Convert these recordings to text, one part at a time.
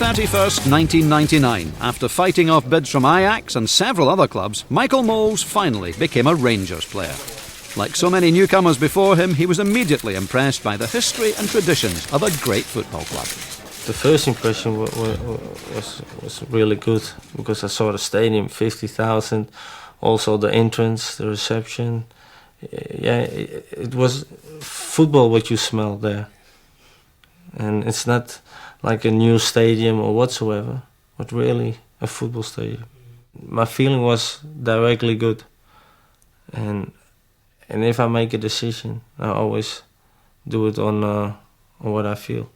31st, 1999, after fighting off bids from Ajax and several other clubs, Michael Mols finally became a Rangers player. Like so many newcomers before him, he was immediately impressed by the history and traditions of a great football club. The first impression was really good, because I saw the stadium, 50,000, also the entrance, the reception. Yeah, it was football what you smell there. And it's not like a new stadium or whatsoever, but really a football stadium. My feeling was directly good. And if I make a decision, I always do it on what I feel.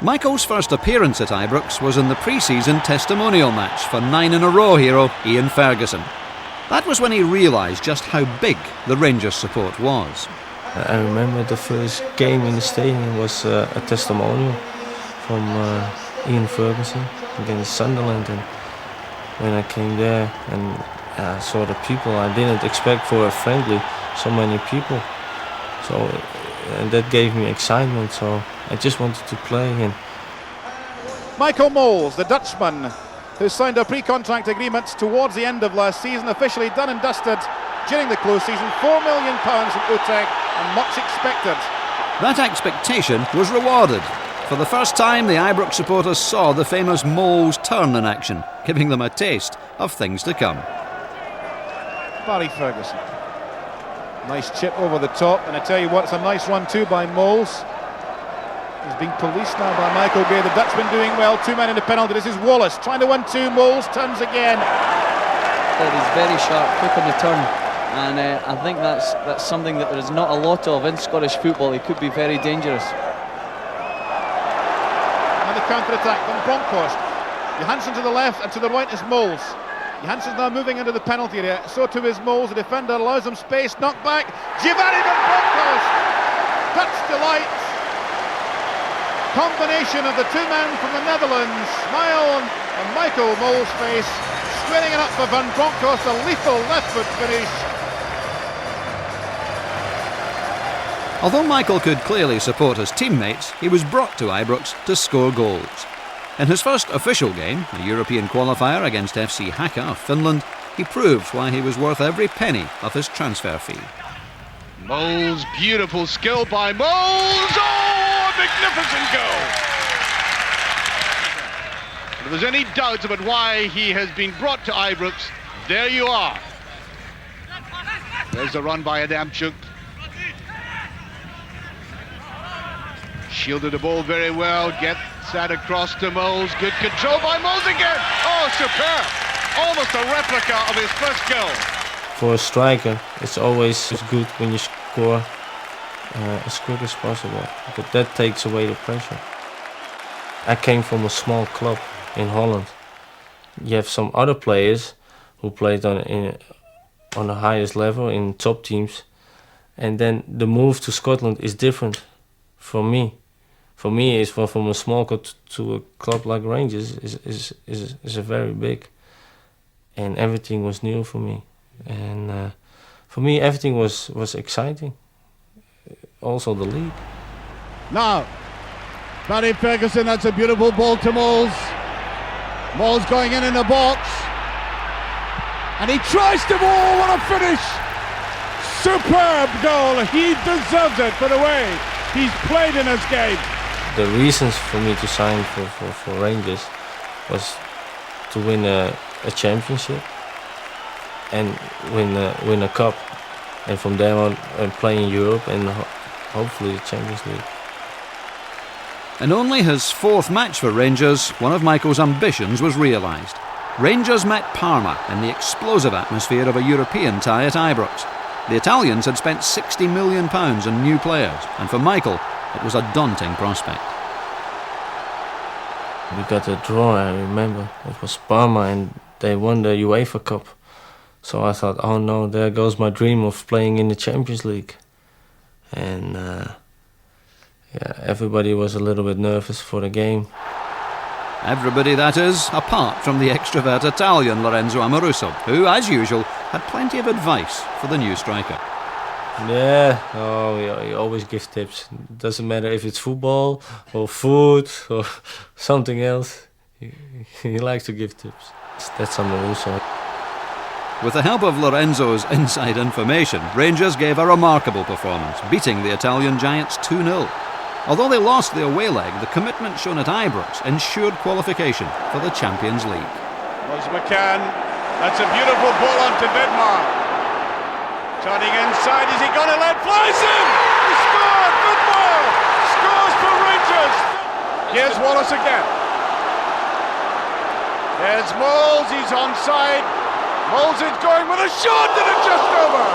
Michael's first appearance at Ibrox was in the pre-season testimonial match for 9-in-a-row hero Ian Ferguson. That was when he realised just how big the Rangers support was. I remember the first game in the stadium was a testimonial from Ian Ferguson against Sunderland, and when I came there and I saw the people, I didn't expect for a friendly so many people. So and that gave me excitement, so I just wanted to play. And Michael Mols, the Dutchman, who signed a pre-contract agreement towards the end of last season, officially done and dusted during the close season. £4 million from Utrecht, and much expected. That expectation was rewarded. For the first time, the Ibrox supporters saw the famous Mols turn in action, giving them a taste of things to come. Barry Ferguson. Nice chip over the top, and I tell you what, it's a nice run too by Mols. He's being policed now by Michael Gay. The Dutchman doing well. Two men in the penalty. This is Wallace trying to 1-2. Mols turns again. It is very sharp, quick on the turn, and I think that's something that there is not a lot of in Scottish football. He could be very dangerous. And the counter-attack from Bronkhorst. Johansson to the left, and to the right is Mols. Johansson's now moving into the penalty area. So too is Mols. The defender allows him space. Knocked back. Giovanni van Bronckhorst. Dutch delight. Combination of the two men from the Netherlands. Smile on Michael Mols' face. Squaring it up for Van Bronckhorst. A lethal left foot finish. Although Michael could clearly support his teammates, he was brought to Ibrox to score goals. In his first official game, a European qualifier against FC Haka of Finland, he proved why he was worth every penny of his transfer fee. Mols, beautiful skill by Mols! Oh, a magnificent goal! If there's any doubt about why he has been brought to Ibrox, there you are. There's the run by Adamchuk. Shielded the ball very well, gets that across to Mols. Good control by Mols again. Oh, superb. Almost a replica of his first goal. for a striker, it's always good when you score as quick as possible, but that takes away the pressure. I came from a small club in Holland. You have some other players who played on the highest level in top teams, and then the move to Scotland is different for me. For me, it's from a small club to a club like Rangers is a very big, and everything was new for me. And for me, everything was exciting. Also the league. Now, Barry Ferguson, that's a beautiful ball to Mols. Mols going in the box. And he tries to ball, what a finish! Superb goal, he deserves it for the way he's played in this game. The reasons for me to sign for Rangers was to win a championship and win a cup, and from there on play in Europe and hopefully the Champions League. In only his fourth match for Rangers, one of Michael's ambitions was realised. Rangers met Parma in the explosive atmosphere of a European tie at Ibrox. The Italians had spent £60 million on new players, and for Michael, it was a daunting prospect. We got a draw, I remember. It was Parma and they won the UEFA Cup. So I thought, oh no, there goes my dream of playing in the Champions League. And everybody was a little bit nervous for the game. Everybody, that is, apart from the extrovert Italian Lorenzo Amoruso, who, as usual, had plenty of advice for the new striker. Yeah, oh, we always give tips. Doesn't matter if it's football or food or something else. He likes to give tips. That's on the rule side. With the help of Lorenzo's inside information, Rangers gave a remarkable performance, beating the Italian giants 2-0. Although they lost the away leg, the commitment shown at Ibrox ensured qualification for the Champions League. Was McCann. That's a beautiful ball onto Vidmar. Turning inside, is he going to let flies in? He scored! Vidmar scores for Rangers. Here's Wallace again. There's Mols, he's onside. Mols is going with a shot and it's just over.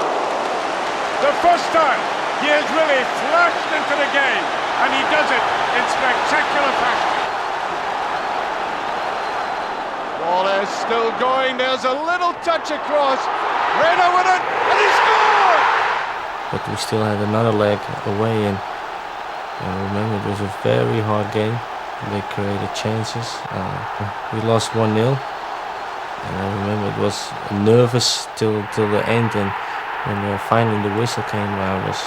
The first time he has really flashed into the game, and he does it in spectacular fashion. Wallace still going, there's a little touch across. Reina with it, and he scored! But we still had another leg away, and I remember it was a very hard game. They created chances. We lost 1-0, and I remember it was nervous till the end. And when finally the whistle came, I was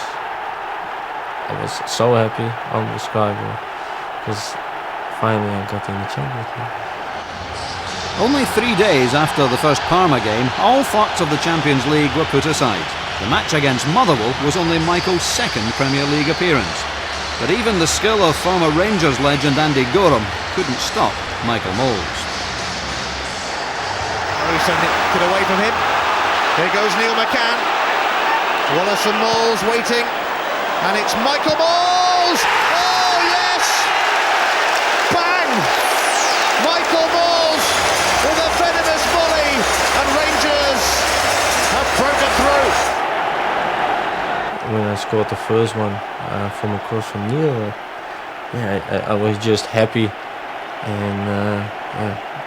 so happy, indescribable, because finally I got in the Champions League. Only 3 days after the first Parma game, all thoughts of the Champions League were put aside. The match against Motherwell was only Michael's second Premier League appearance. But even the skill of former Rangers legend Andy Gorham couldn't stop Michael Mols. Send it away from him. Here goes Neil McCann. Wallace and Mols waiting. And it's Michael Mols! Oh yes! Bang! Michael Mols with a venomous volley, and Rangers have broken through. When I scored the first one from across from Neil, I was just happy, and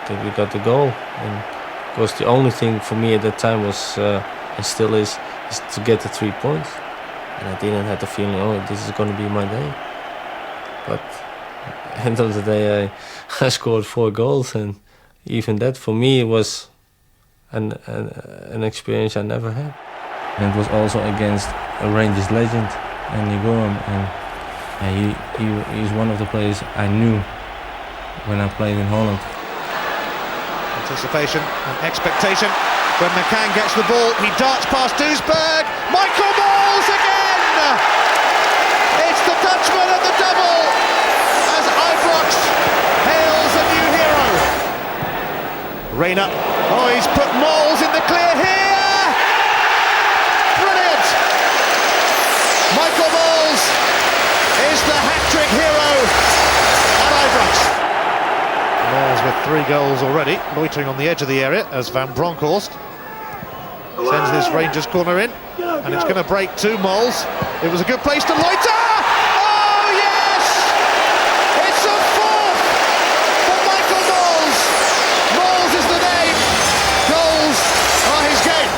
that we got the goal. And of course, the only thing for me at that time was, and still is to get the 3 points. And I didn't have the feeling, oh, this is going to be my day. But at the end of the day, I scored 4 goals, and even that for me was an experience I never had. And it was also against a Rangers legend, Andy Gorham, and he's one of the players I knew when I played in Holland. Anticipation and expectation. When McCann gets the ball, he darts past Duisburg. Michael Mols again! It's the Dutchman and the double as Ibrox hails a new hero. Reina, oh, he's put Mols in the clear here! Brilliant! Michael Mols is the hat-trick hero at Ibrox. Mols with 3 goals already, loitering on the edge of the area as Van Bronckhorst sends this Rangers corner in, and it's going to break to Mols. It was a good place to loiter! Oh yes! It's a 4th for Michael Mols! Mols is the name, goals are his game.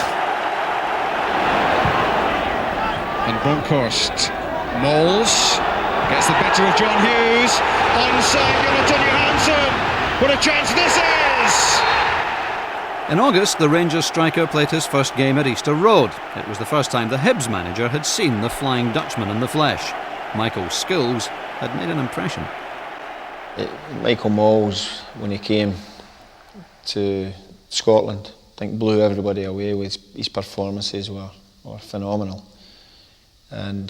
And Bronkhorst, Mols gets the better of John Hughes, onside Jonathan Johansson. What a chance this is! In August, the Rangers striker played his first game at Easter Road. It was the first time the Hibs manager had seen the Flying Dutchman in the flesh. Michael's skills had made an impression. Michael Mols, when he came to Scotland, I think blew everybody away with his performances were phenomenal. And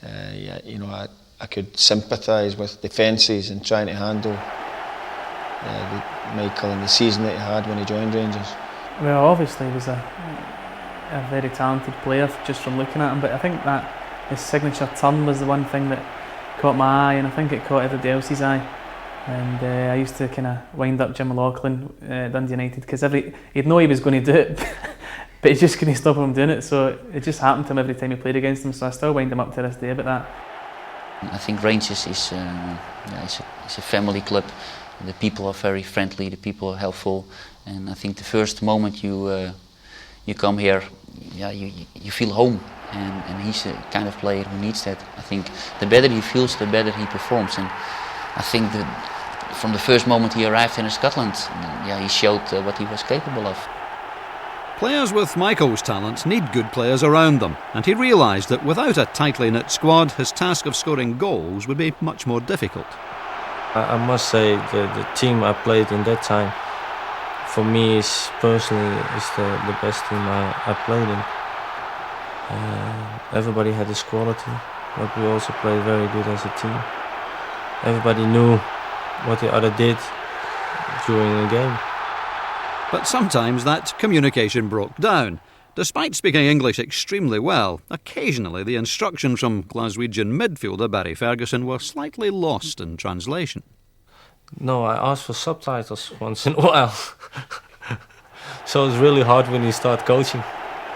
I could sympathise with defences and trying to handle Michael and the season that he had when he joined Rangers. Well, obviously he was a very talented player just from looking at him, but I think that his signature turn was the one thing that caught my eye, and I think it caught everybody else's eye. And I used to kind of wind up Jim McLaughlin at Dundee United, because he'd know he was going to do it, but he just couldn't stop him doing it, so it just happened to him every time he played against him, so I still wind him up to this day about that. I think Rangers is it's a family club. The people are very friendly, the people are helpful, and I think the first moment you come here, you feel home, and he's the kind of player who needs that. I think the better he feels, the better he performs, and I think that from the first moment he arrived in Scotland, he showed what he was capable of. Players with Michael's talent need good players around them, and he realised that without a tightly knit squad, his task of scoring goals would be much more difficult. I must say the team I played in that time, for me, is personally the best team I played in. Everybody had this quality, but we also played very good as a team. Everybody knew what the other did during the game. But sometimes that communication broke down. Despite speaking English extremely well, occasionally the instructions from Glaswegian midfielder Barry Ferguson were slightly lost in translation. No, I asked for subtitles once in a while. So it's really hard when you start coaching.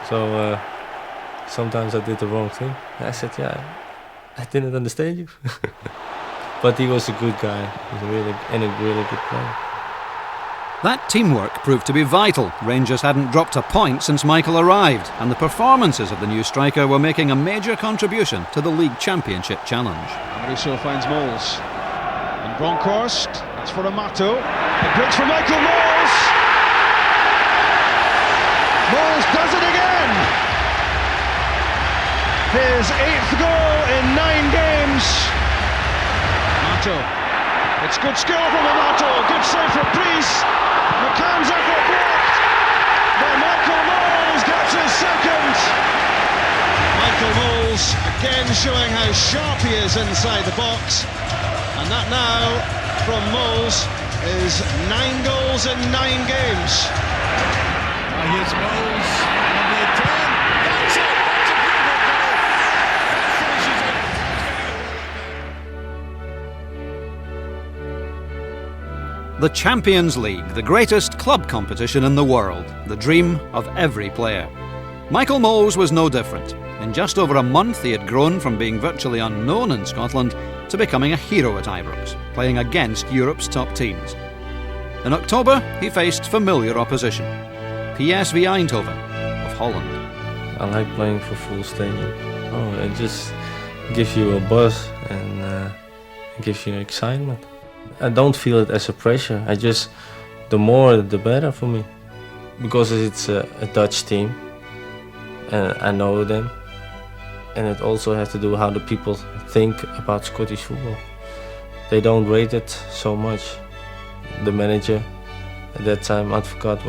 So sometimes I did the wrong thing. I said, yeah, I didn't understand you. But he was a good guy. He's a really good player. That teamwork proved to be vital. Rangers hadn't dropped a point since Michael arrived, and the performances of the new striker were making a major contribution to the League Championship challenge. Mauricio finds Mols. And Bronkhorst, it's for Amato. A bridge for Michael Mols. Mols does it again. His 8th goal in 9 games. Amato. It's good skill from Amato. Good save for Priest. McCann's effort blocked, but Michael Mols gets his second. Michael Mols again showing how sharp he is inside the box, and that now from Mols is 9 goals in 9 games. Here's Mols on the turn. That's it. That's a beautiful goal. That finishes it. The Champions League, the greatest club competition in the world, the dream of every player. Michael Mols was no different. In just over a month he had grown from being virtually unknown in Scotland to becoming a hero at Ibrox, playing against Europe's top teams. In October he faced familiar opposition, PSV Eindhoven of Holland. I like playing for full stadium. It just gives you a buzz and it gives you excitement. I don't feel it as a pressure. The more the better for me, because it's a Dutch team, and I know them, and it also has to do how the people think about Scottish football. They don't rate it so much. The manager at that time, Advocaat,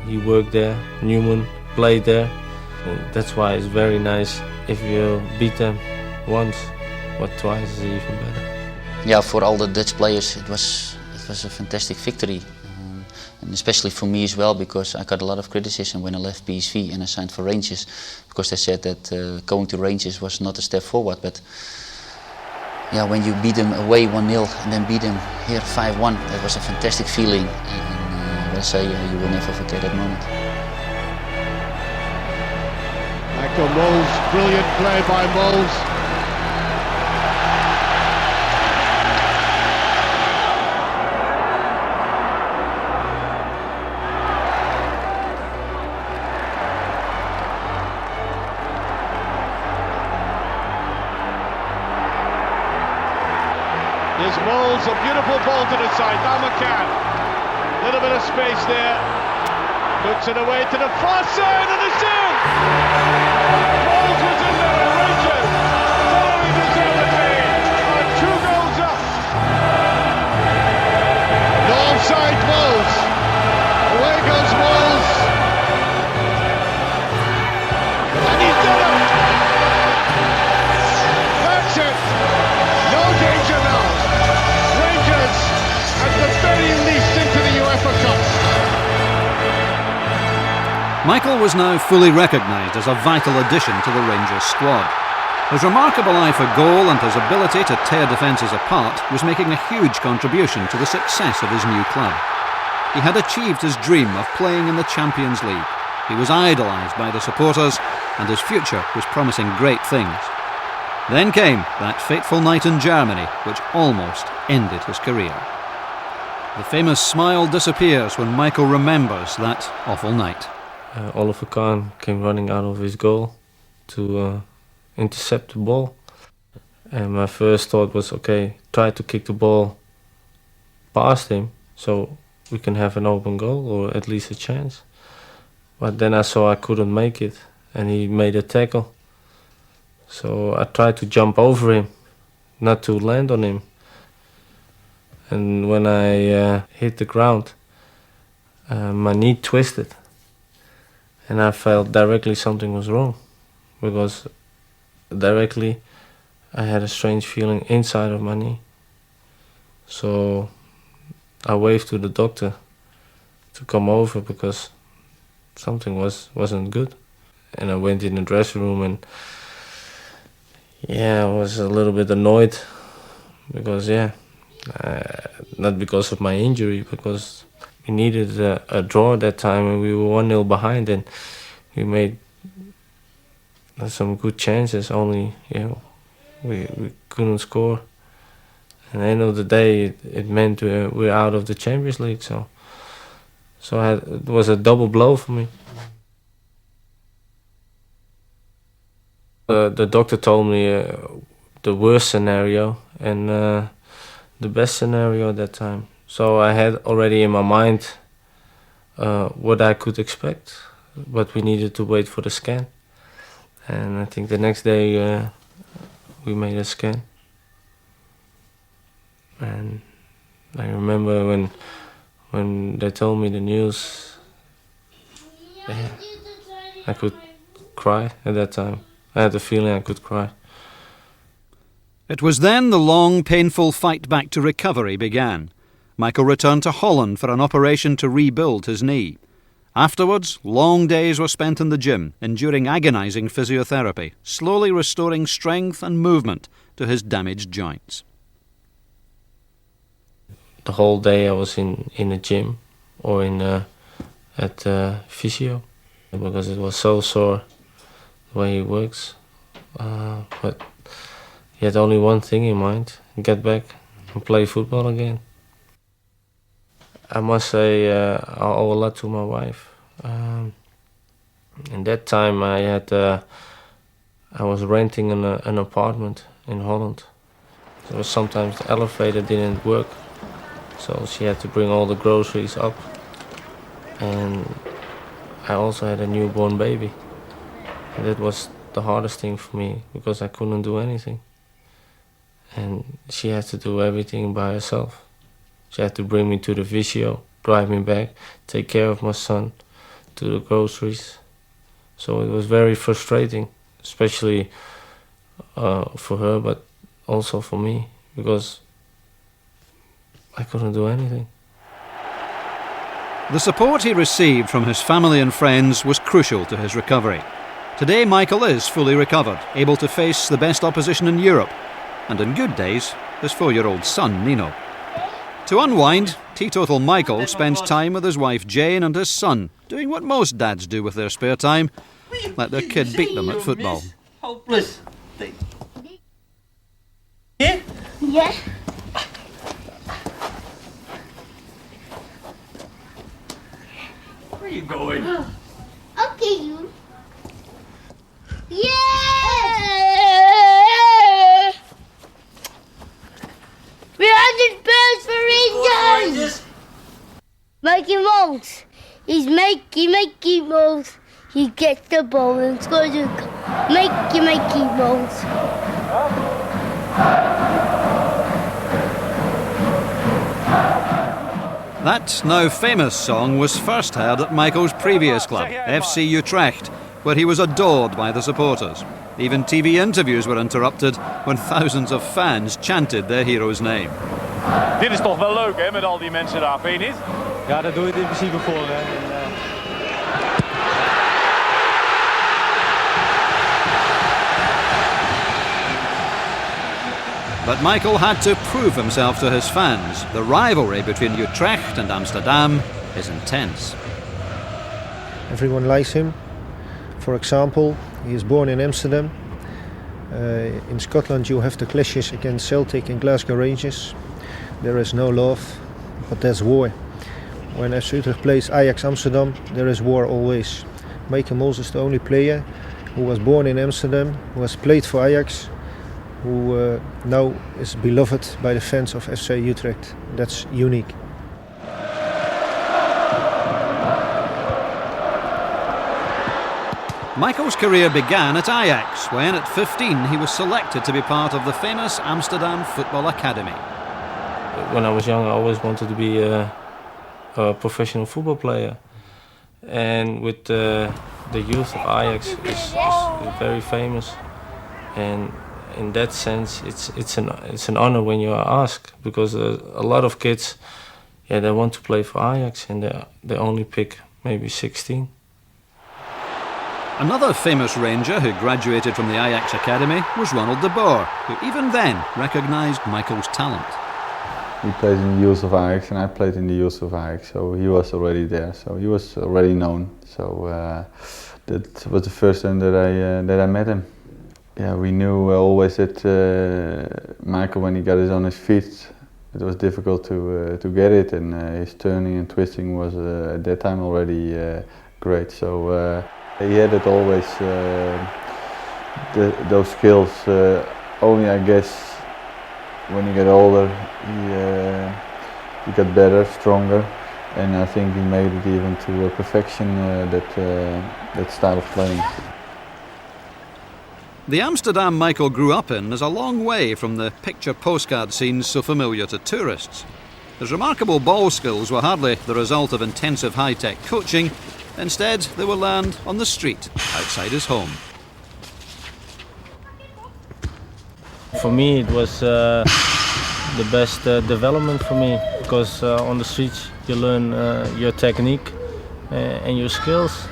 he worked there. Newman played there. And that's why it's very nice if you beat them once, but twice is even better. Yeah, for all the Dutch players it was a fantastic victory, and especially for me as well, because I got a lot of criticism when I left PSV and I signed for Rangers, because they said that going to Rangers was not a step forward. But yeah, when you beat them away 1-0 and then beat them here 5-1, that was a fantastic feeling, and I say you will never forget that moment. Michael Mols, brilliant play by Mols. Here's Mols, a beautiful ball to the side. Now McCann. Little bit of space there. Puts it away to the far side and it's in! Mols was in there and Rangers following this other game. 2 goals up. No offside, Mols. Away goes Mols. And he's done it! That's it! No danger now. Rangers at the very least into the UEFA Cup. Michael was now fully recognised as a vital addition to the Rangers squad. His remarkable eye for goal and his ability to tear defences apart was making a huge contribution to the success of his new club. He had achieved his dream of playing in the Champions League. He was idolised by the supporters and his future was promising great things. Then came that fateful night in Germany which almost ended his career. The famous smile disappears when Michael remembers that awful night. Oliver Kahn came running out of his goal to intercept the ball. And my first thought was, okay, try to kick the ball past him so we can have an open goal or at least a chance. But then I saw I couldn't make it, and he made a tackle. So I tried to jump over him, not to land on him. And when I hit the ground, my knee twisted. And I felt directly something was wrong, because directly I had a strange feeling inside of my knee. So I waved to the doctor to come over because something wasn't good. And I went in the dressing room, and I was a little bit annoyed because not because of my injury, because we needed a draw at that time and we were 1-0 behind, and we made some good chances, only we couldn't score. And at the end of the day, it meant we're out of the Champions League, so it was a double blow for me. The doctor told me the worst scenario and the best scenario at that time. So I had already in my mind what I could expect, but we needed to wait for the scan. And I think the next day we made a scan. And I remember when they told me the news, I could cry at that time. I had the feeling I could cry. It was then the long, painful fight back to recovery began. Michael returned to Holland for an operation to rebuild his knee. Afterwards, long days were spent in the gym, enduring agonising physiotherapy, slowly restoring strength and movement to his damaged joints. The whole day I was in a gym or at physio, because it was so sore the way he works. But he had only one thing in mind: get back and play football again. I must say I owe a lot to my wife. In that time I was renting an apartment in Holland. So sometimes the elevator didn't work, so she had to bring all the groceries up. And I also had a newborn baby. And that was the hardest thing for me, because I couldn't do anything. And she had to do everything by herself. She had to bring me to the physio, drive me back, take care of my son, do the groceries. So it was very frustrating, especially for her, but also for me, because I couldn't do anything. The support he received from his family and friends was crucial to his recovery. Today, Michael is fully recovered, able to face the best opposition in Europe, and in good days, his 4-year-old son, Nino. To unwind, teetotal Michael spends time with his wife Jane and his son, doing what most dads do with their spare time: let their kid beat them at football. Hopeless. Yeah? Yeah. Where are you going? Okay, you. Yeah! £300 for Rangers! Mickey Mols. He's Mickey Mols. He gets the ball and scores a goal. Mickey Mols. That now famous song was first heard at Michael's previous club, FC Utrecht, where he was adored by the supporters. Even TV interviews were interrupted when thousands of fans chanted their hero's name. Dit is toch wel leuk, hè, met al die mensen daar, vind je niet? Ja, daar doe je het in principe voor, hè. But Michael had to prove himself to his fans. The rivalry between Utrecht and Amsterdam is intense. Everyone likes him. For example, he is born in Amsterdam. In Scotland you have the clashes against Celtic and Glasgow Rangers. There is no love, but there's war. When FC Utrecht plays Ajax Amsterdam, there is war always. Michael Mols is the only player who was born in Amsterdam, who has played for Ajax, who now is beloved by the fans of FC Utrecht. That's unique. Michael's career began at Ajax, when at 15 he was selected to be part of the famous Amsterdam Football Academy. When I was young, I always wanted to be a professional football player. And with the youth of Ajax is very famous. And in that sense, it's an honor when you are asked, because a lot of kids, they want to play for Ajax, and they only pick maybe 16. Another famous Ranger who graduated from the Ajax Academy was Ronald de Boer, who even then recognised Michael's talent. He played in the youth of Ajax and I played in the youth of Ajax, so he was already there, so he was already known. So that was the first time that I met him. Yeah, we knew always that Michael, when he got it on his feet, it was difficult to get it, and his turning and twisting was at that time already great. So he had it always, those skills. Only I guess when he got older, he got better, stronger, and I think he made it even to perfection, that style of playing. The Amsterdam Michael grew up in is a long way from the picture postcard scenes so familiar to tourists. His remarkable ball skills were hardly the result of intensive high-tech coaching. Instead, they were learned on the street outside his home. For me, it was the best development for me, because on the streets you learn your technique and your skills.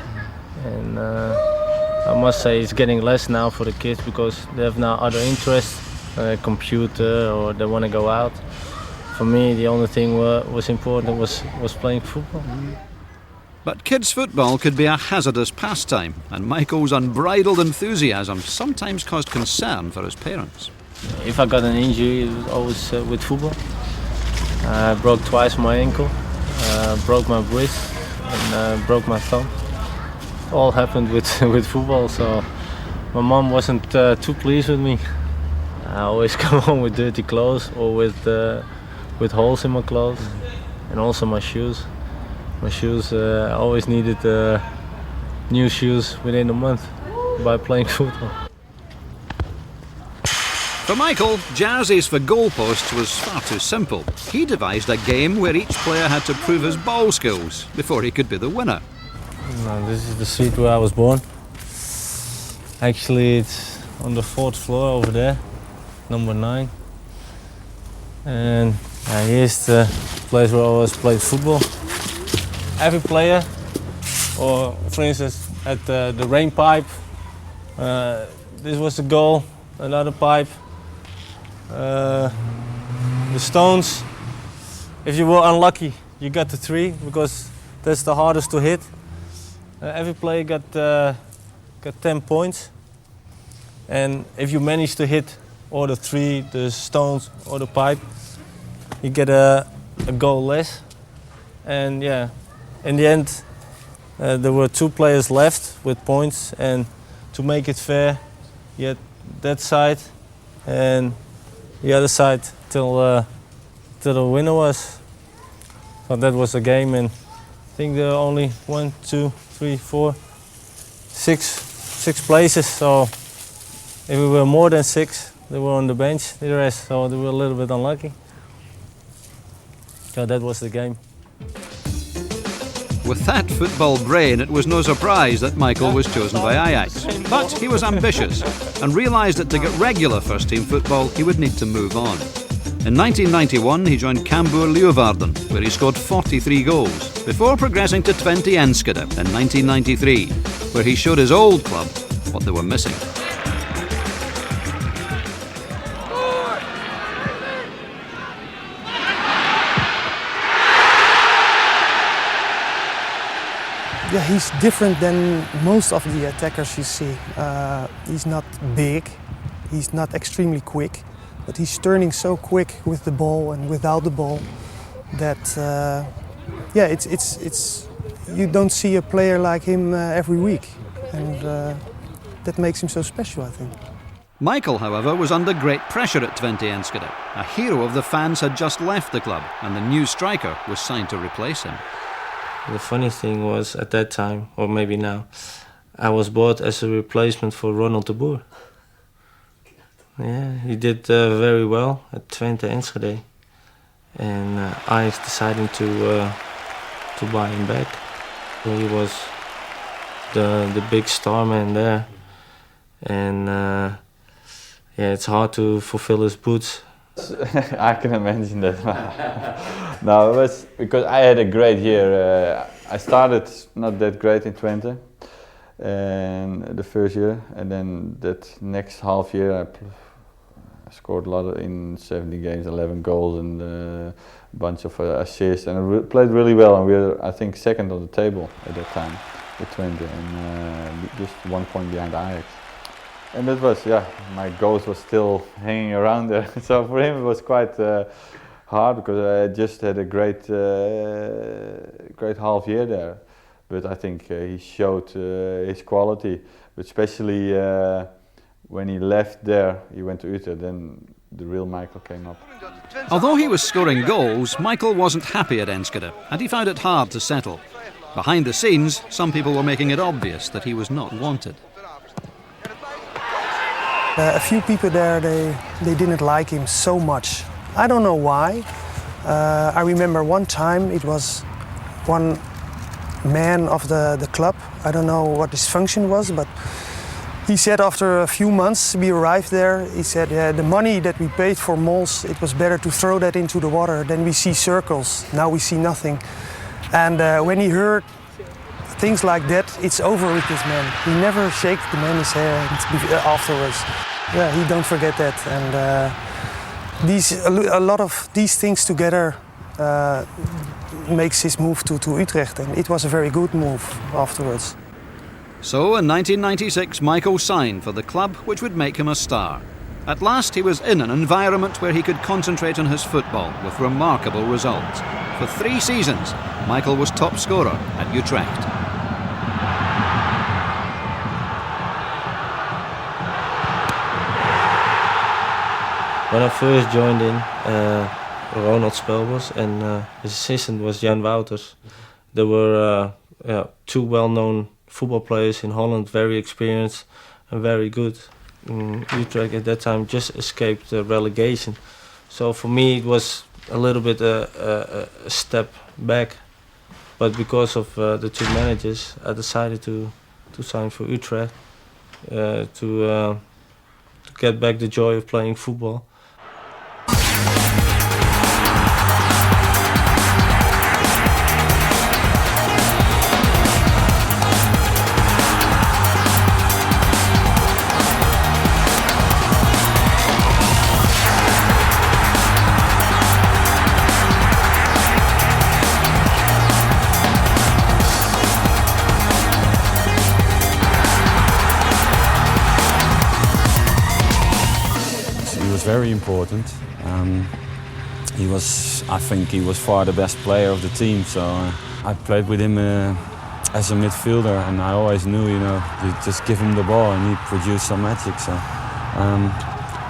And I must say it's getting less now for the kids, because they have now other interests, computer, or they want to go out. For me, the only thing was important was playing football. But kids' football could be a hazardous pastime, and Michael's unbridled enthusiasm sometimes caused concern for his parents. If I got an injury, it was always with football. I broke twice my ankle, broke my wrist, and broke my thumb. All happened with football, so my mom wasn't too pleased with me. I always come home with dirty clothes, or with holes in my clothes, and also my shoes. My shoes, I always needed new shoes within a month by playing football. For Michael, jerseys for goalposts was far too simple. He devised a game where each player had to prove his ball skills before he could be the winner. No, this is the street where I was born. Actually, it's on the 4th floor over there, number 9. And here's the place where I always played football. Every player, or for instance at the rain pipe, this was the goal, another pipe, the stones. If you were unlucky, you got the 3, because that's the hardest to hit. Every player got 10 points, and if you manage to hit or the 3, the stones or the pipe, you get a goal less. And yeah, in the end, there were 2 players left with points, and to make it fair, you had that side and the other side till the winner was. So that was the game, and I think there were only 1, 2, 3, 4, 6 places. So if we were more than 6, they were on the bench, the rest, so they were a little bit unlucky. So that was the game. With that football brain, it was no surprise that Michael was chosen by Ajax. But he was ambitious and realised that to get regular first-team football, he would need to move on. In 1991, he joined Cambuur Leeuwarden, where he scored 43 goals, before progressing to Twente Enschede in 1993, where he showed his old club what they were missing. Yeah, he's different than most of the attackers you see. He's not big, he's not extremely quick, but he's turning so quick with the ball and without the ball that it's you don't see a player like him every week, and that makes him so special, I think. Michael, however, was under great pressure at Twente Enschede. A hero of the fans had just left the club, and the new striker was signed to replace him. The funny thing was, at that time, or maybe now, I was bought as a replacement for Ronald de Boer. Yeah, he did very well at Twente Enschede, and Ajax decided to buy him back. He was the big star man there, and yeah, it's hard to fulfill his boots. I can imagine that. No, it was because I had a great year. I started not that great in Twente, and the first year, and then that next half year I scored a lot in 70 games, 11 goals and a bunch of assists, and I played really well. And we were, I think, second on the table at that time with Twente, and just 1 point behind Ajax. And that was, yeah, my goals was still hanging around there. So for him it was quite hard because I just had a great half year there. But I think he showed his quality, but especially when he left there, he went to Utrecht, then the real Michael came up. Although he was scoring goals, Michael wasn't happy at Enschede, and he found it hard to settle. Behind the scenes, some people were making it obvious that he was not wanted. A few people there, they didn't like him so much. I don't know why. I remember one time it was one man of the club. I don't know what his function was, but he said after a few months we arrived there, he said, yeah, the money that we paid for Mols, it was better to throw that into the water. Then we see circles, now we see nothing. And when he heard things like that, it's over with this man. He never shakes the man's hand afterwards. Yeah, he don't forget that. And a lot of these things together makes his move to Utrecht, and it was a very good move afterwards. So in 1996, Michael signed for the club which would make him a star. At last he was in an environment where he could concentrate on his football with remarkable results. For 3 seasons, Michael was top scorer at Utrecht. When I first joined in, Ronald Spelbos and his assistant was Jan Wouters. They were 2 well-known football players in Holland, very experienced and very good. Utrecht at that time just escaped relegation. So for me it was a little bit a step back. But because of the 2 managers, I decided to sign for Utrecht to get back the joy of playing football. Very important. I think he was far the best player of the team. So I played with him as a midfielder, and I always knew, you just give him the ball and he produced some magic. So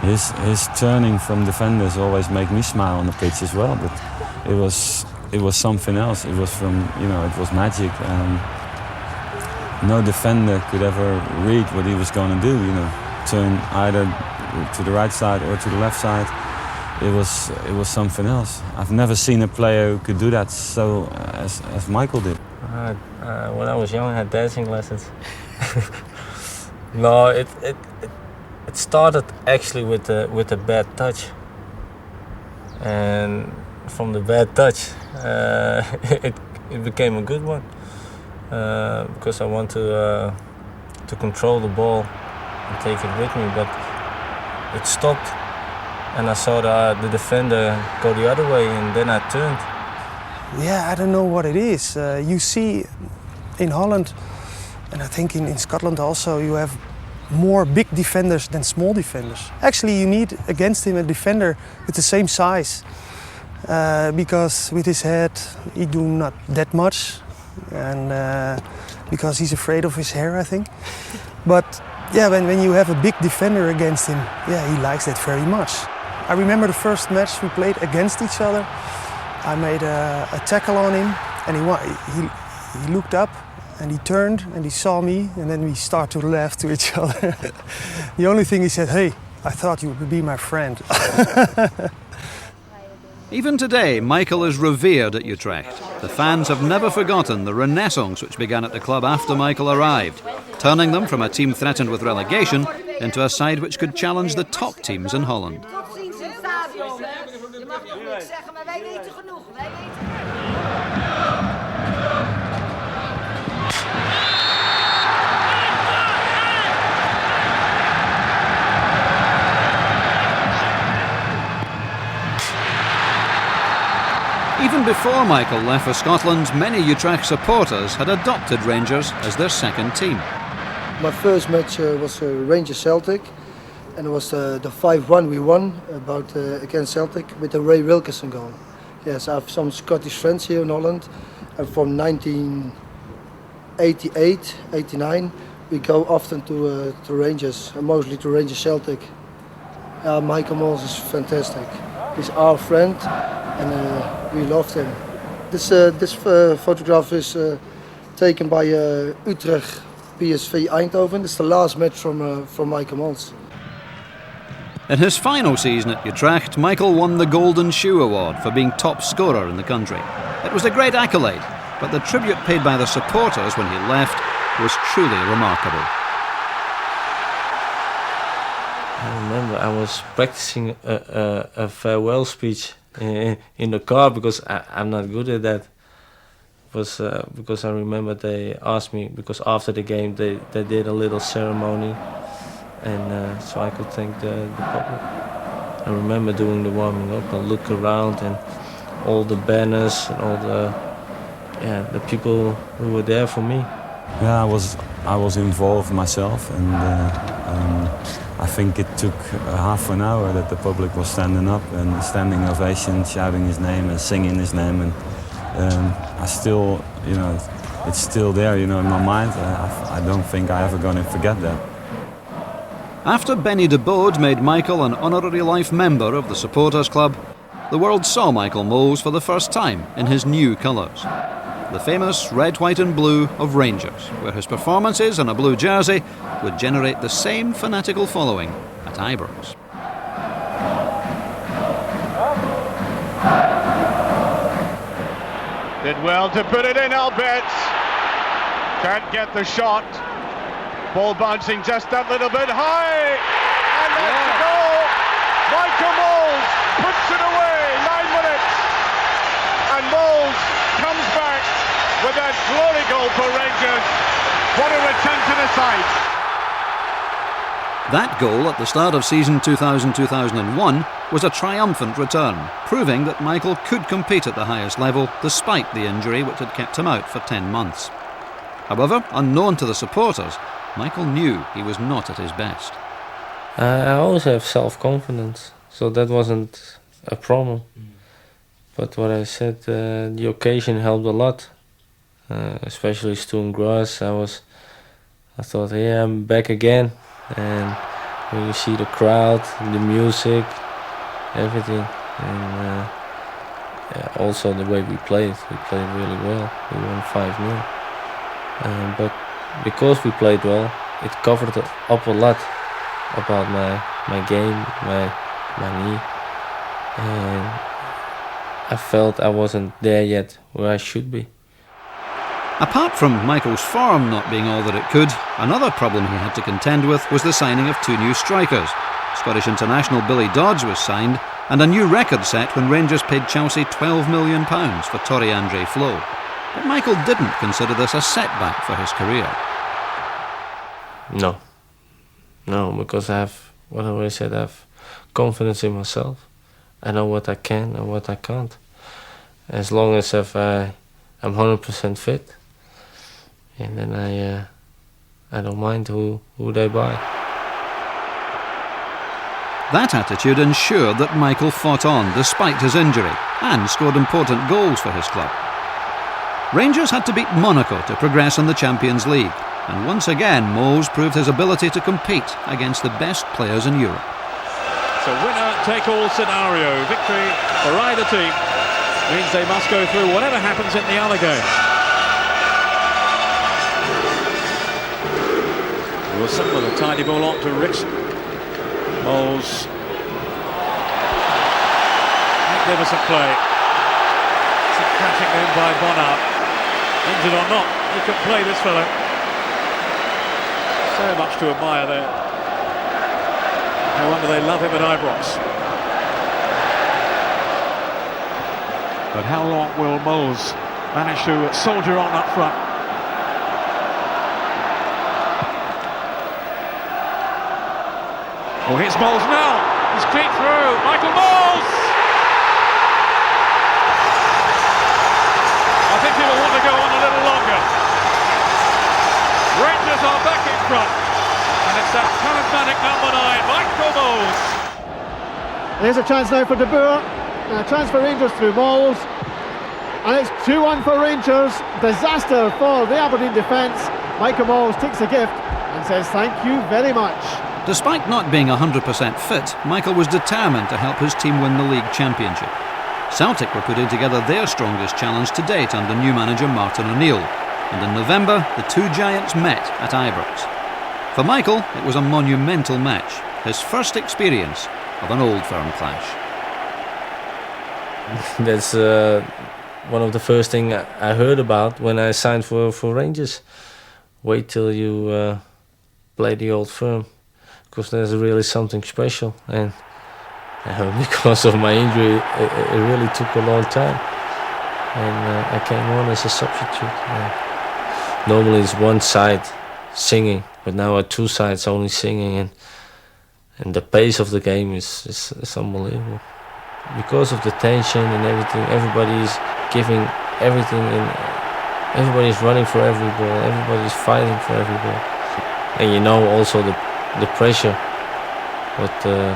his turning from defenders always made me smile on the pitch as well. But it was something else. It was it was magic. No defender could ever read what he was going to do. Turn either to the right side or to the left side. It was something else. I've never seen a player who could do that so as Michael did. When I was young, I had dancing lessons. No, it started actually with a bad touch, and from the bad touch, it became a good one because I want to control the ball and take it with me, but it stopped, and I saw the defender go the other way, and then I turned. Yeah, I don't know what it is. You see in Holland, and I think in Scotland also, you have more big defenders than small defenders. Actually, you need against him a defender with the same size, because with his head he do not that much, and because he's afraid of his hair, I think. But yeah, when you have a big defender against him, yeah, he likes that very much. I remember the first match we played against each other. I made a tackle on him, and he looked up, and he turned and he saw me, and then we started to laugh to each other. The only thing he said, "Hey, I thought you would be my friend." Even today, Michael is revered at Utrecht. The fans have never forgotten the renaissance which began at the club after Michael arrived, turning them from a team threatened with relegation into a side which could challenge the top teams in Holland. Even before Michael left for Scotland, many Utrecht supporters had adopted Rangers as their second team. My first match was Rangers Celtic, and it was the 5-1 we won against Celtic with the Ray Wilkinson goal. Yes, I have some Scottish friends here in Holland, and from 1988, 89, we go often to Rangers, and mostly to Rangers Celtic. Michael Mols is fantastic. He's our friend, and we loved him. This photograph is taken by Utrecht PSV Eindhoven. It's the last match from Michael Mols. In his final season at Utrecht, Michael won the Golden Shoe Award for being top scorer in the country. It was a great accolade, but the tribute paid by the supporters when he left was truly remarkable. I remember I was practicing a farewell speech in the car because I'm not good at that. Because I remember they asked me, because after the game they did a little ceremony, and so I could thank the public. I remember doing the warming up and look around and all the banners and all the people who were there for me. Yeah, I was involved myself, and I think it took half an hour that the public was standing up and standing ovation, shouting his name and singing his name, and I still, it's still there, in my mind. I don't think I ever going to forget that. After Benny de Bode made Michael an honorary life member of the supporters club, the world saw Michael Mols for the first time in his new colours. The famous red, white and blue of Rangers, where his performances in a blue jersey would generate the same fanatical following at Ibrox. Did well to put it in, Albert. Can't get the shot. Ball bouncing just that little bit high. And that's the goal. Michael Mols puts it away. 9 minutes. And Mols comes back with that glory goal for Rangers. What a return to the side. That goal at the start of season 2000-2001 was a triumphant return, proving that Michael could compete at the highest level despite the injury which had kept him out for 10 months. However, unknown to the supporters, Michael knew he was not at his best. I always have self-confidence, so that wasn't a problem. But what I said, the occasion helped a lot, especially Stoom Gras. I thought, yeah, I'm back again. And when you see the crowd, the music, everything, and also the way we played really well. We won 5-0. But because we played well, it covered up a lot about my game, my knee, and I felt I wasn't there yet where I should be. Apart from Michael's form not being all that it could, another problem he had to contend with was the signing of 2 new strikers. Scottish international Billy Dodds was signed, and a new record set when Rangers paid Chelsea £12 million for Torre Andre Flo. But Michael didn't consider this a setback for his career. No, because I have confidence in myself. I know what I can and what I can't. As long as I'm 100% fit, and then I don't mind who they buy. That attitude ensured that Michael fought on despite his injury and scored important goals for his club. Rangers had to beat Monaco to progress in the Champions League, and once again Mols proved his ability to compete against the best players in Europe. It's a winner-take-all scenario. Victory for either team means they must go through whatever happens in the other game. Olsen with a tiny ball on to Rich. Mols. Magnificent play. Some catching in by Bonner. Injured or not, he could play this fellow. So much to admire there. No wonder they love him at Ibrox. But how long will Mols manage to soldier on up front? Well, here's Mols now. He's clean through. Michael Mols! I think he will want to go on a little longer. Rangers are back in front. And it's that charismatic number 9, Michael Mols. There's a chance now for De Boer. A chance for Rangers through Mols. And it's 2-1 for Rangers. Disaster for the Aberdeen defence. Michael Mols takes a gift and says thank you very much. Despite not being 100% fit, Michael was determined to help his team win the league championship. Celtic were putting together their strongest challenge to date under new manager Martin O'Neill, and in November the two giants met at Ibrox. For Michael, it was a monumental match, his first experience of an old firm clash. That's one of the first things I heard about when I signed for Rangers. Wait till you play the old firm, because there's really something special. And because of my injury, it really took a long time. And I came on as a substitute. Normally it's one side singing, but now at two sides only singing, and the pace of the game is unbelievable. Because of the tension and everything, everybody's giving everything, and everybody's running for every ball, everybody's fighting for every ball. And you know also the pressure what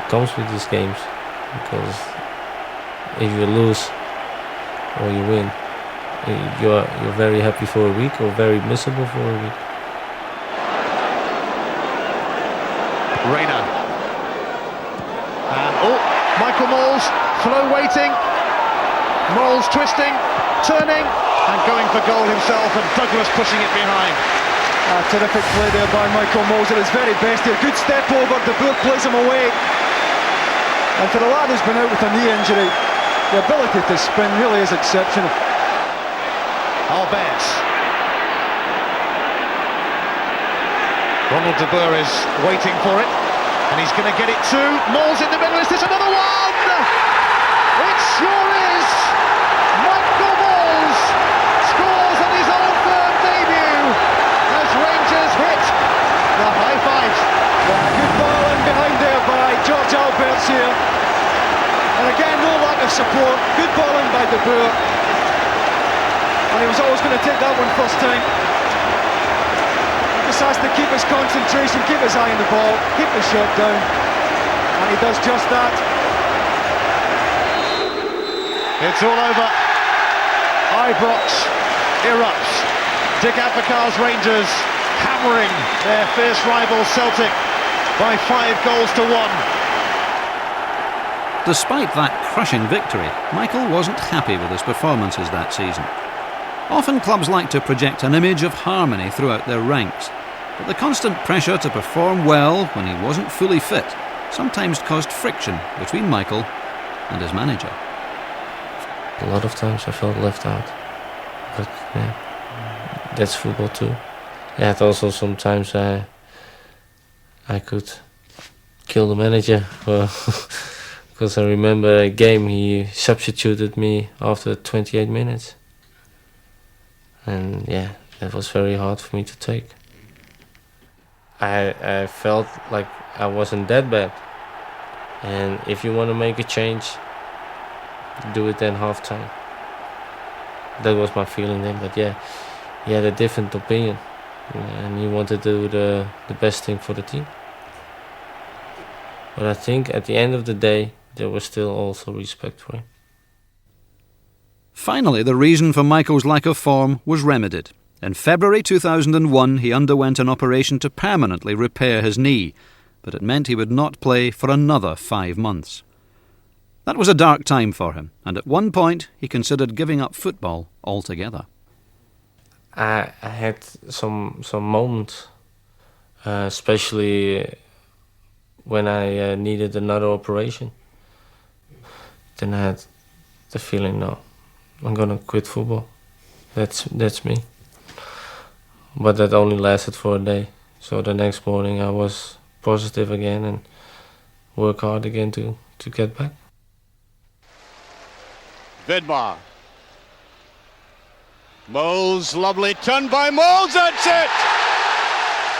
comes with these games, because if you lose or you win, you're very happy for a week or very miserable for a week. Reina. And Michael Mols, throw waiting. Mols twisting, turning, and going for goal himself, and Douglas pushing it behind. Terrific play there by Michael Mols at his very best here. Good step over, De Boer plays him away. And for a lad who's been out with a knee injury, the ability to spin really is exceptional. Albert. Ronald De Boer is waiting for it, and he's going to get it too. Mols in the middle, is this another one? It sure is! Michael Mols scores on his old firm debut as Rangers hit the high five. Good ball in behind there by George Alberts here. And again, no lack of support. Good ball in by De Boer. And he was always going to take that one first time. He just has to keep his concentration, keep his eye on the ball, keep the shot down. And he does just that. It's all over. Ibrox erupts. Dick Advocaat's Rangers hammering their fierce rival Celtic by 5-1. Despite that crushing victory, Michael wasn't happy with his performances that season. Often clubs like to project an image of harmony throughout their ranks, but the constant pressure to perform well when he wasn't fully fit sometimes caused friction between Michael and his manager. A lot of times I felt left out, but yeah, that's football too. Yeah, and also sometimes I could kill the manager, because I remember a game he substituted me after 28 minutes. And yeah, that was very hard for me to take. I felt like I wasn't that bad. And if you want to make a change, do it then half time. That was my feeling then, but yeah, he had a different opinion. And he wanted to do the best thing for the team. But I think at the end of the day, there was still also respect for him. Finally, the reason for Michael's lack of form was remedied. In February 2001, he underwent an operation to permanently repair his knee, but it meant he would not play for another 5 months. That was a dark time for him, and at one point he considered giving up football altogether. I had some moments especially when I needed another operation. Then I had the feeling, no, I'm gonna quit football. That's me. But that only lasted for a day. So the next morning I was positive again and work hard again to get back. Vidmar. Mols, lovely turn by Mols, that's it!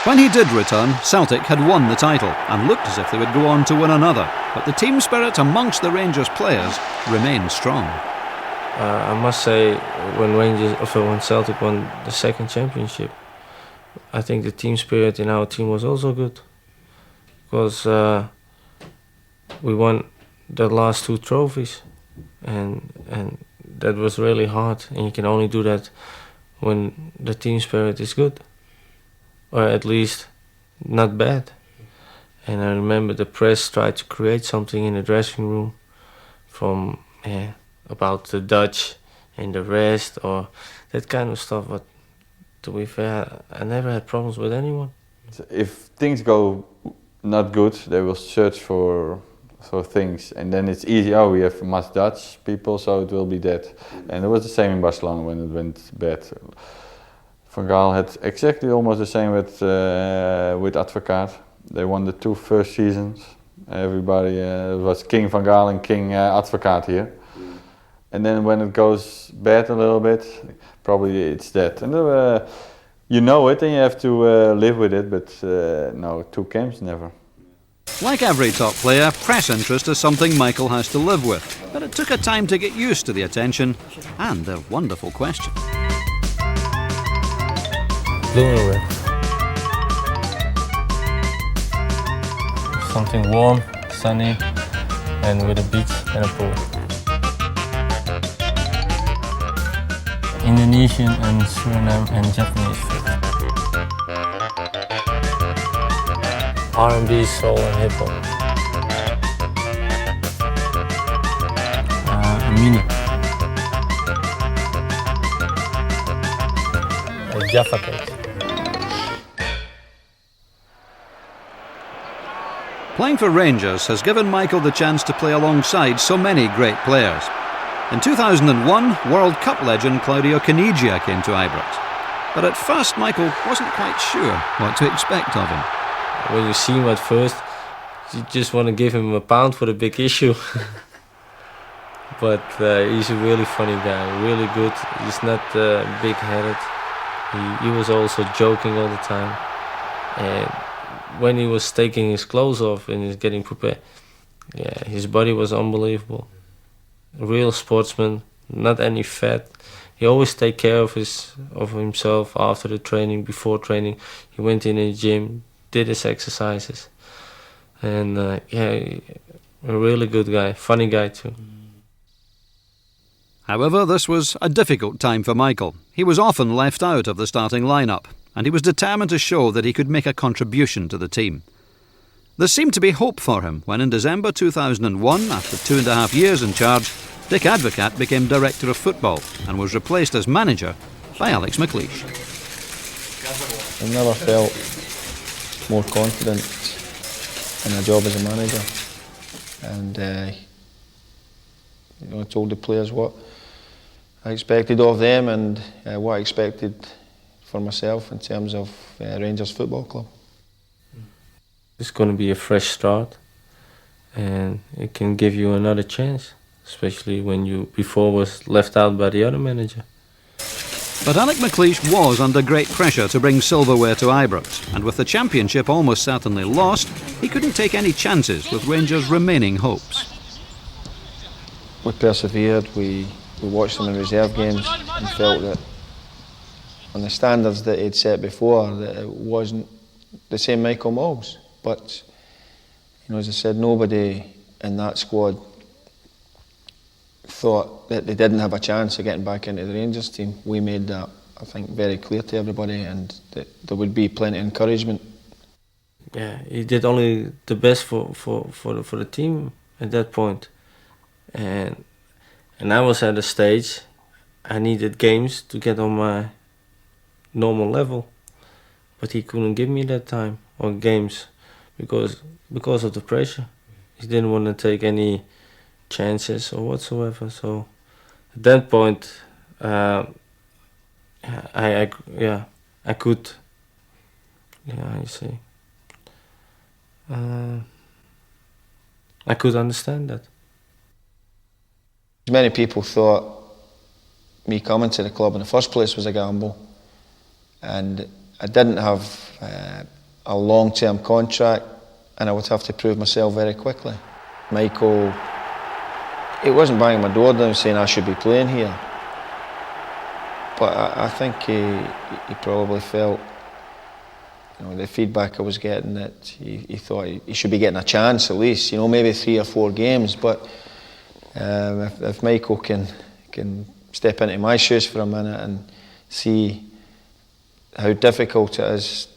When he did return, Celtic had won the title and looked as if they would go on to win another, but the team spirit amongst the Rangers players remained strong. I must say, when Celtic won the second championship, I think the team spirit in our team was also good, because we won the last 2 trophies, and that was really hard, and you can only do that when the team spirit is good, or at least not bad. And I remember the press tried to create something in the dressing room from about the Dutch and the rest, or that kind of stuff, but to be fair, I never had problems with anyone. If things go not good, they will search for things, and then it's easy. Oh, we have much Dutch people, so it will be that. And it was the same in Barcelona when it went bad. Van Gaal had exactly almost the same with Advocaat. They won the 2 first seasons. Everybody was King Van Gaal and King Advocaat here. And then when it goes bad a little bit, probably it's that. And you know it and you have to live with it, but no, 2 camps, never. Like every top player, press interest is something Michael has to live with, but it took a time to get used to the attention and the wonderful questions. Blue and red. Something warm, sunny, and with a beach and a pool. Indonesian and Suriname and Japanese food. R&B, soul and hip hop. A mini. A Jaffa cake. Playing for Rangers has given Michael the chance to play alongside so many great players. In 2001, World Cup legend Claudio Caniggia came to Ibrox. But at first, Michael wasn't quite sure what to expect of him. When you see him at first, you just want to give him a pound for the big issue. But he's a really funny guy, really good. He's not big-headed. He was also joking all the time. And when he was taking his clothes off and he's getting prepared, yeah, his body was unbelievable. A real sportsman, not any fat. He always take care of himself after the training, before training. He went in the gym, did his exercises, and yeah, a really good guy, funny guy too. However, this was a difficult time for Michael. He was often left out of the starting lineup, and he was determined to show that he could make a contribution to the team. There seemed to be hope for him when in December 2001, after 2.5 years in charge, Dick Advocaat became Director of Football and was replaced as manager by Alex McLeish. I've never felt more confident in a job as a manager, and I told the players what I expected of them and what I expected for myself in terms of Rangers Football Club. It's going to be a fresh start, and it can give you another chance, especially when you before was left out by the other manager. But Alex McLeish was under great pressure to bring silverware to Ibrox, and with the championship almost certainly lost, he couldn't take any chances with Rangers' remaining hopes. We persevered, we watched them in reserve games and felt that on the standards that he'd set before, that it wasn't the same Michael Mols. But, you know, as I said, nobody in that squad thought that they didn't have a chance of getting back into the Rangers team. We made that, I think, very clear to everybody, and that there would be plenty of encouragement. Yeah, he did only the best for the team at that point. And I was at a stage, I needed games to get on my normal level. but he couldn't give me that time or games because of the pressure. He didn't want to take any chances or whatsoever. So at that point, I could, I could understand that. Many people thought me coming to the club in the first place was a gamble, and I didn't have a long-term contract, and I would have to prove myself very quickly. Michael, he wasn't banging my door down saying I should be playing here, but I think he probably felt, the feedback I was getting, that he thought he should be getting a chance at least, maybe 3 or 4 games. But if Michael can step into my shoes for a minute and see how difficult it is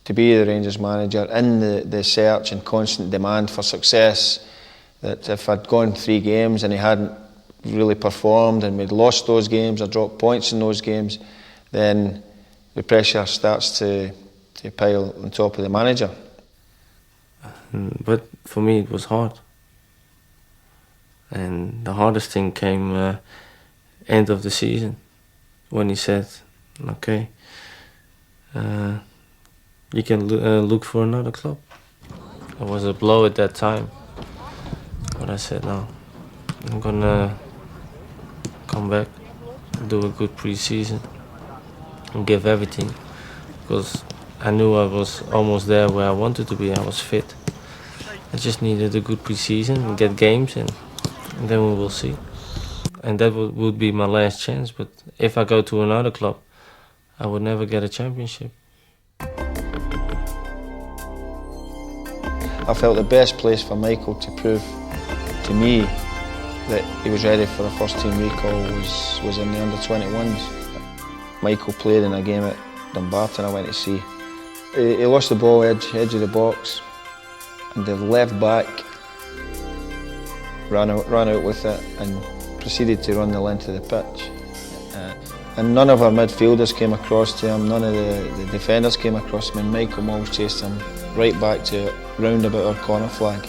to be the Rangers manager in the search and constant demand for success, that if I'd gone 3 games and he hadn't really performed and we'd lost those games or dropped points in those games, then the pressure starts to pile on top of the manager. But for me it was hard. And the hardest thing came end of the season, when he said, okay, you can look for another club. It was a blow at that time. But I said, no, I'm gonna come back, do a good pre-season and give everything, because I knew I was almost there where I wanted to be. I was fit. I just needed a good pre-season and get games, and then we will see. And that would be my last chance. But if I go to another club, I would never get a championship. I felt the best place for Michael to prove to me that he was ready for a first team recall was in the under-21s. Michael played in a game at Dumbarton I went to see. He lost the ball edge of the box, and the left back ran out with it and proceeded to run the length of the pitch. And none of our midfielders came across to him, none of the defenders came across him, and Michael Mols chased him right back to round about our corner flag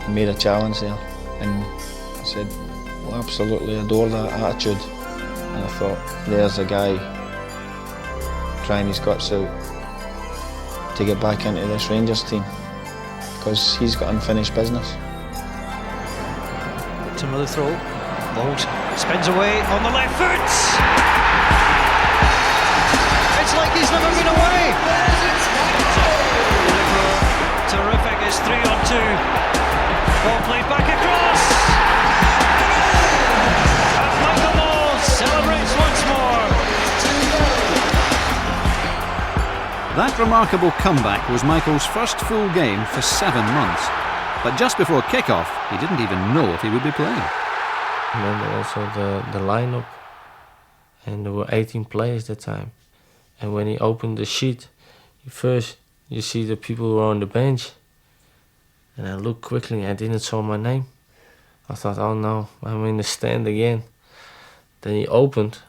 and made a challenge there. And I said, well, I absolutely adore that attitude. And I thought, there's a guy trying his guts out to get back into this Rangers team, because he's got unfinished business. It's another throw. Mols spins away on the left foot. It's like he's never been away. Terrific, it's 3-on-2. Ball played back across. And Michael Mols celebrates once more. That remarkable comeback was Michael's first full game for 7 months. But just before kick-off, he didn't even know if he would be playing. Remember also the lineup, and there were 18 players that time. And when he opened the sheet, first you see the people who are on the bench. And I looked quickly, I didn't saw my name. I thought, oh no, I'm in the stand again. Then he opened,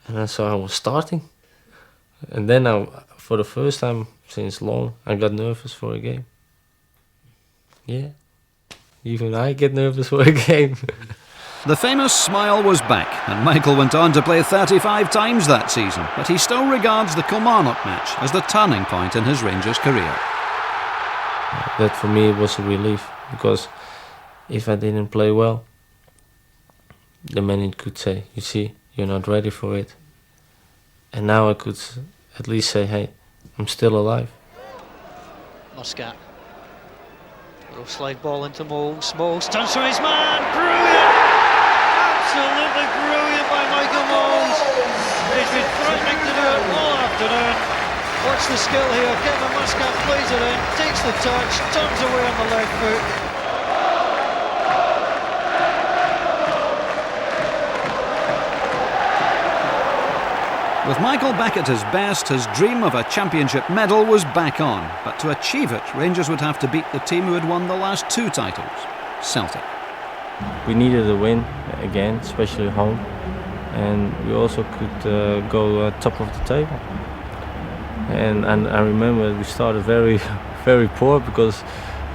and I saw I was starting. And then for the first time since long, I got nervous for a game. Yeah, even I get nervous for a game. The famous smile was back, and Michael went on to play 35 times that season, but he still regards the Kilmarnock match as the turning point in his Rangers career. That for me was a relief, because if I didn't play well, the manager could say, you see, you're not ready for it. And now I could at least say, hey, I'm still alive. Muscat. Little slide ball into Mols. Mols turns for his man. Brilliant! Absolutely brilliant by Michael Mols. He's been threatening to do it all afternoon. Watch the skill here. Kevin Muscat plays it in, takes the touch, turns away on the left foot. With Michael back at his best, his dream of a championship medal was back on. But to achieve it, Rangers would have to beat the team who had won the last 2 titles, Celtic. We needed a win again, especially home. And we also could go top of the table. And I remember we started very, very poor because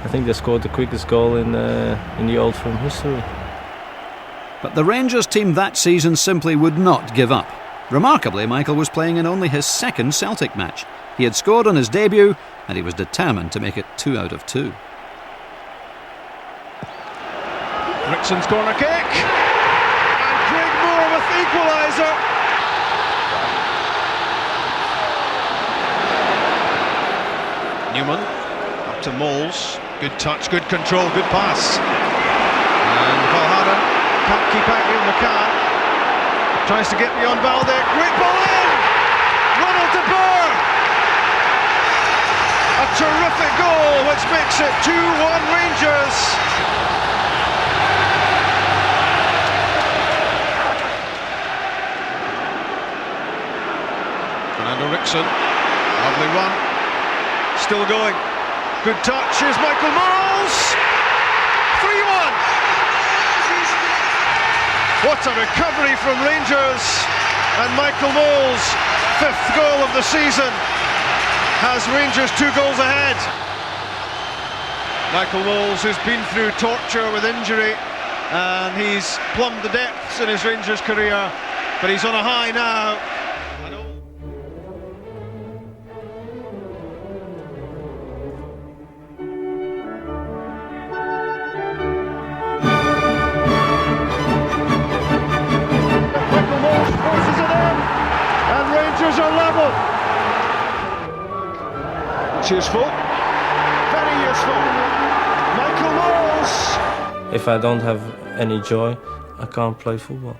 I think they scored the quickest goal in the Old Firm history. But the Rangers team that season simply would not give up. Remarkably, Michael was playing in only his second Celtic match. He had scored on his debut and he was determined to make it 2 out of 2. Rickson's corner kick, and Craig Moore with the equaliser. Newman up to Mols, good touch, good control, good pass, and Valhaden can't keep out here. McCann tries to get beyond Valde, great ball in, Ronald de Boer, a terrific goal which makes it 2-1 Rangers. Rickson, lovely run, still going, good touch, here's Michael Mols, 3-1. What a recovery from Rangers, and Michael Mols, 5th goal of the season, has Rangers 2 goals ahead. Michael Mols, who's been through torture with injury, and he's plumbed the depths in his Rangers career, but he's on a high now. Are level. It's useful, very useful. Michael Mols. If I don't have any joy, I can't play football.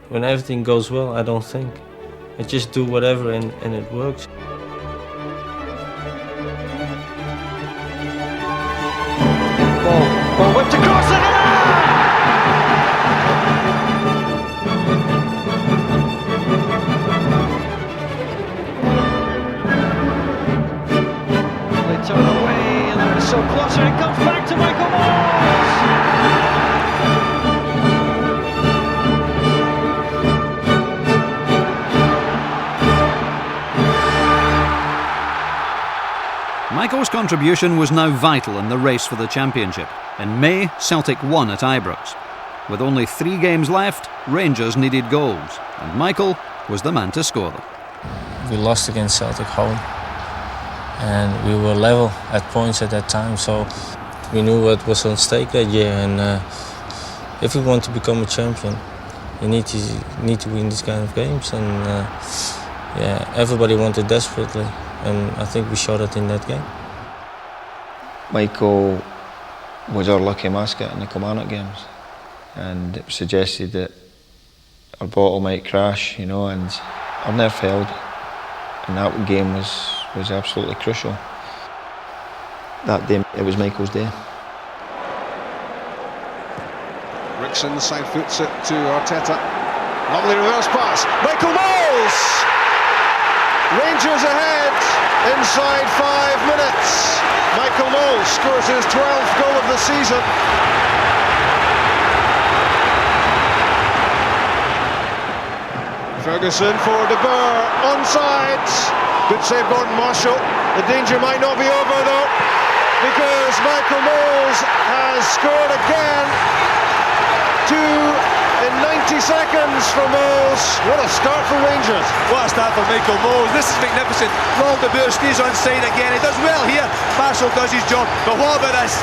When everything goes well, I don't think. I just do whatever and it works. Ball whipped across it. So close, and it comes back to Michael Mols. Michael's contribution was now vital in the race for the championship. In May, Celtic won at Ibrox. With only 3 games left, Rangers needed goals, and Michael was the man to score them. We lost against Celtic home, and we were level at points at that time, so we knew what was on stake that year. And if we want to become a champion, you need to win these kind of games. And yeah, everybody wanted desperately, and I think we showed it in that game. Michael was our lucky mascot in the Kilmarnock games, and it was suggested that our bottle might crash, and our nerve failed, and that game was absolutely crucial. That day, it was Michael's day. Rickson side foots it to Arteta. Lovely reverse pass. Michael Mols! Rangers ahead inside 5 minutes. Michael Mols scores his 12th goal of the season. Ferguson for De Boer, onside. Good save, Gordon Marshall. The danger might not be over though, because Michael Mols has scored again. 2 in 90 seconds for Mols. What a start for Rangers. What a start for Michael Mols. This is magnificent. Long De Boer stays onside again. He does well here. Marshall does his job. But what about this?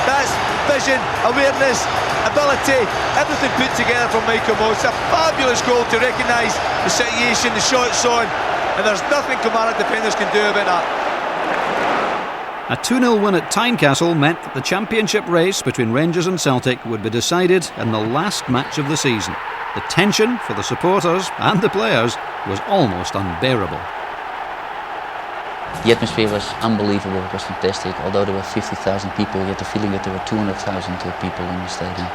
That's vision, awareness, ability, everything put together from Michael Mols. It's a fabulous goal to recognise the situation, the shot's on, and there's nothing Kilmarnock defenders can do about that. A 2-0 win at Tynecastle meant that the championship race between Rangers and Celtic would be decided in the last match of the season. The tension for the supporters and the players was almost unbearable. The atmosphere was unbelievable, it was fantastic. Although there were 50,000 people, you had the feeling that there were 200,000 people in the stadium.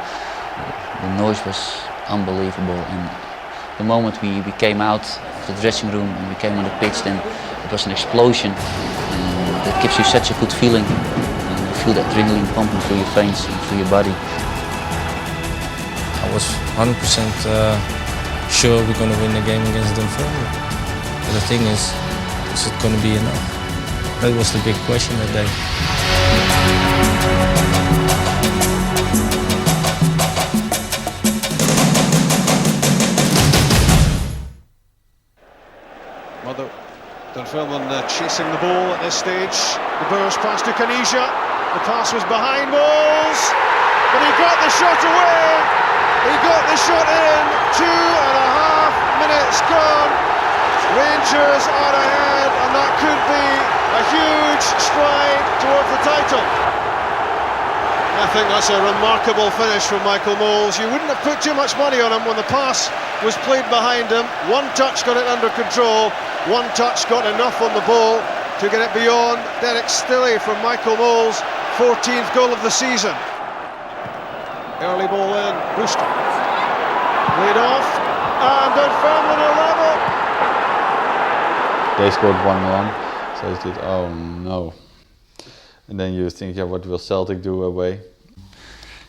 The noise was unbelievable, and the moment we came out of the dressing room and we came on the pitch, then it was an explosion. That gives you such a good feeling, and you feel the adrenaline pumping through your veins and through your body. I was 100% sure we're going to win the game against them. But the thing is, is it going to be enough? That was the big question that day. Dunfermline chasing the ball at this stage. The Boers pass to Canija. The pass was behind Mols, but he got the shot away. He got the shot in. 2.5 minutes gone. Rangers are ahead, and that could be a huge stride towards the title. I think that's a remarkable finish from Michael Mols. You wouldn't have put too much money on him when the pass was played behind him. One touch got it under control. One touch got enough on the ball to get it beyond Derek Stilley from Michael Mols' 14th goal of the season. Early ball in, Brewster. Laid off, and Dunfermline are level. They scored 1-1, so I thought, oh no. And then you think, yeah, what will Celtic do away?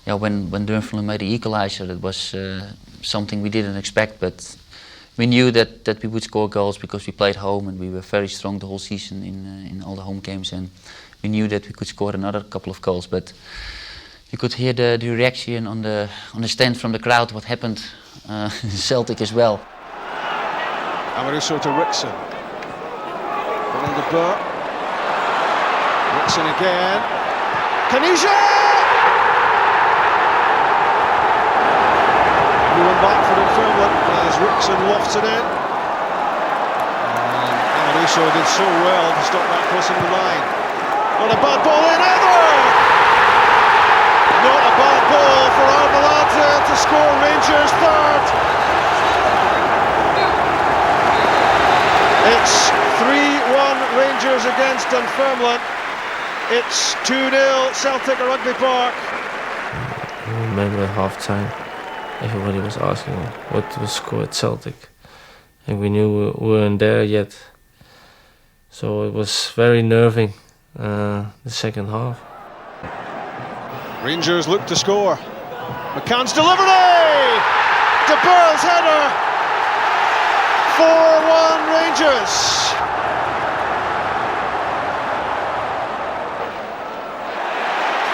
Yeah, when Dunfermline made the equaliser, it was something we didn't expect, but we knew that we would score goals because we played home and we were very strong the whole season in all the home games, and we knew that we could score another couple of goals. But you could hear the reaction on the stand from the crowd, what happened in Celtic as well. Amaruso to Rickson. Ball to Burr. Rickson again. Canija! New one back for Dunfermline as Rickson lofts it in. And Amaruso did so well to stop that crossing the line. Not a bad ball in either! Not a bad ball for Arvelade to score Rangers' third. It's 3-1 Rangers against Dunfermline. It's 2-0 Celtic at Rugby Park. I remember at half-time, everybody was asking what was scored at Celtic. And we knew we weren't there yet. So it was very nerving, the second half. Rangers look to score. McCann's delivery! De Boer's header! 4-1 Rangers.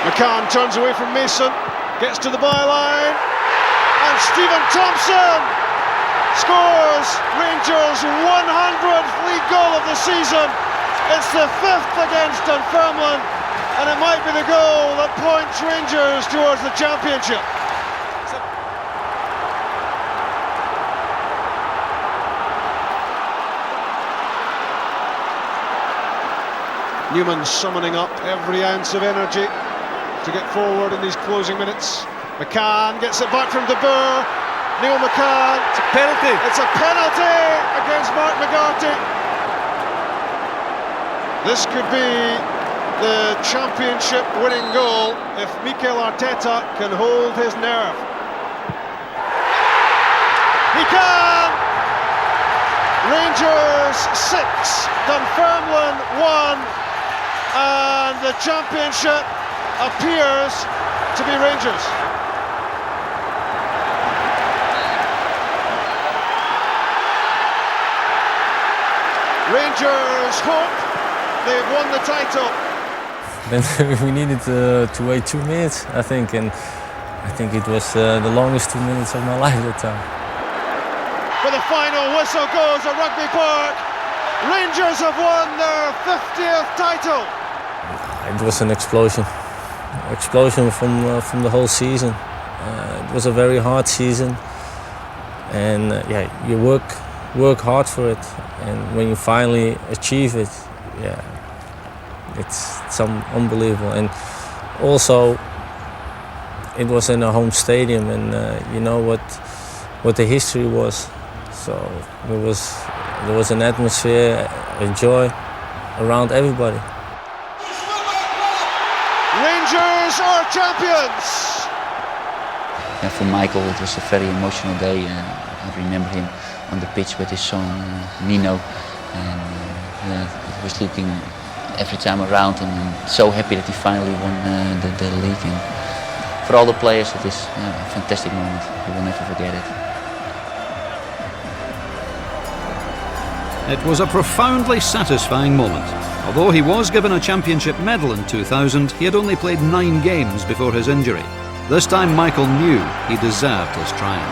McCann turns away from Mason, gets to the byline, and Stephen Thompson scores Rangers' 100th league goal of the season. It's the 5th against Dunfermline, and it might be the goal that points Rangers towards the championship. Newman summoning up every ounce of energy to get forward in these closing minutes. McCann gets it back from De Boer. Neil McCann. It's a penalty. It's a penalty against Mark McGarty. This could be the championship winning goal if Mikel Arteta can hold his nerve. He can! Rangers 6, Dunfermline 1, and the championship appears to be Rangers. Rangers hope they've won the title. Then we needed to wait 2 minutes, I think, and I think it was the longest 2 minutes of my life that time. For the final whistle goes at Rugby Park. Rangers have won their 50th title. It was an explosion from the whole season. It was a very hard season, and yeah, you work hard for it, and when you finally achieve it, yeah, it's unbelievable. And also, it was in a home stadium, and you know what the history was. So there was an atmosphere, a joy around everybody. Rangers are champions! And for Michael it was a very emotional day. I remember him on the pitch with his son Nino, and he was looking every time around him and so happy that he finally won the league. And for all the players it is a fantastic moment. We will never forget it. It was a profoundly satisfying moment. Although he was given a championship medal in 2000, he had only played 9 games before his injury. This time Michael knew he deserved his triumph.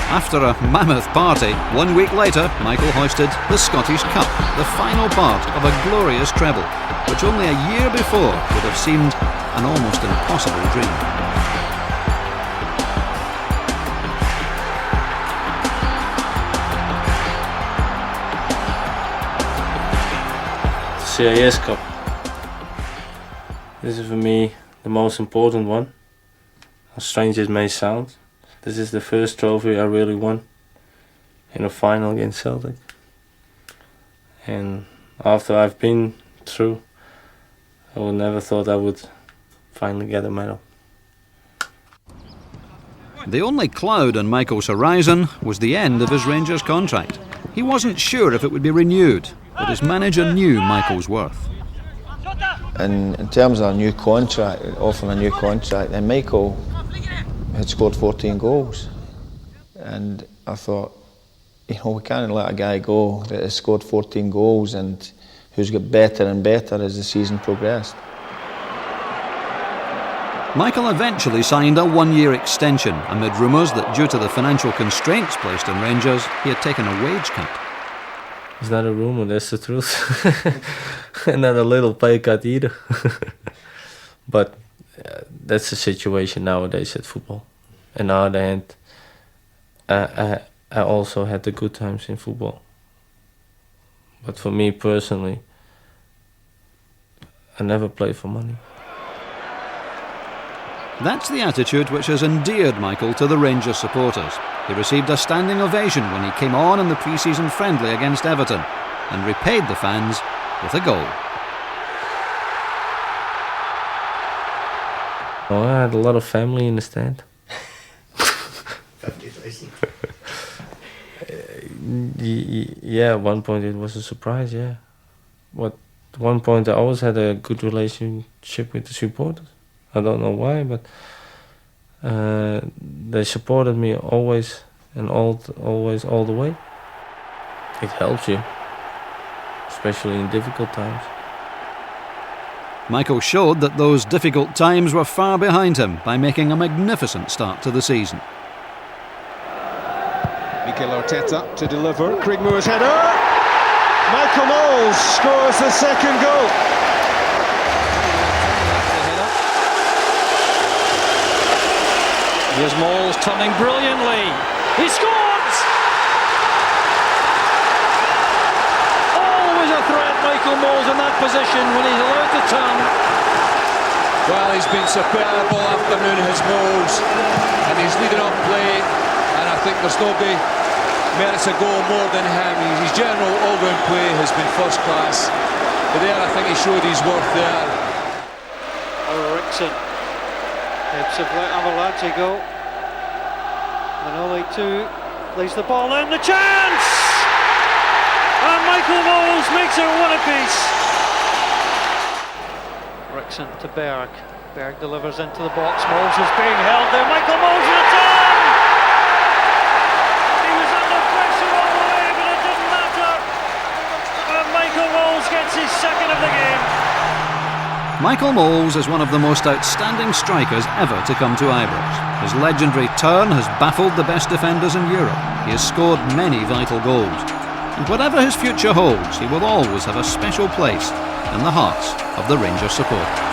After a mammoth party, 1 week later, Michael hoisted the Scottish Cup, the final part of a glorious treble, which only a year before would have seemed an almost impossible dream. CIS Cup. This is for me the most important one, as strange as it may sound. This is the first trophy I really won in a final against Celtic. And after I've been through, I would never thought I would finally get a medal. The only cloud on Michael's horizon was the end of his Rangers contract. He wasn't sure if it would be renewed, but his manager knew Michael's worth. And in terms of a new contract, offering a new contract, then Michael had scored 14 goals. And I thought, we can't let a guy go that has scored 14 goals and who's got better and better as the season progressed. Michael eventually signed a 1-year extension amid rumours that due to the financial constraints placed on Rangers, he had taken a wage cut. It's not a rumour, that's the truth. And not a little pay cut either. But that's the situation nowadays at football. And on the other hand, I also had the good times in football. But for me personally, I never played for money. That's the attitude which has endeared Michael to the Rangers supporters. He received a standing ovation when he came on in the pre-season friendly against Everton and repaid the fans with a goal. Oh, I had a lot of family in the stand. Yeah, at one point it was a surprise, yeah. But at one point I always had a good relationship with the supporters. I don't know why, but they supported me always and always all the way. It helps you, especially in difficult times. Michael showed that those difficult times were far behind him by making a magnificent start to the season. Mikel Arteta to deliver. Craig Moore's header. Michael Mols scores the second goal. Here's Mols turning brilliantly. He scores! Always a threat, Michael Mols in that position when he's allowed to turn. Well, he's been superb all afternoon, his Mols, and he's leading up play, and I think there's nobody merits a goal more than him. His general all-round play has been first class. But there, I think he showed his worth there. Rickson. Hibs have let Avalanche go. And only 2 lays the ball in, the chance! And Michael Mols makes it 1 apiece. Rickson to Berg. Berg delivers into the box. Mols is being held there. Michael Mols return! He was under pressure all the way, but it didn't matter. And Michael Mols gets his second of the game. Michael Mols is one of the most outstanding strikers ever to come to Ibrox. His legendary turn has baffled the best defenders in Europe. He has scored many vital goals. And whatever his future holds, he will always have a special place in the hearts of the Rangers supporters.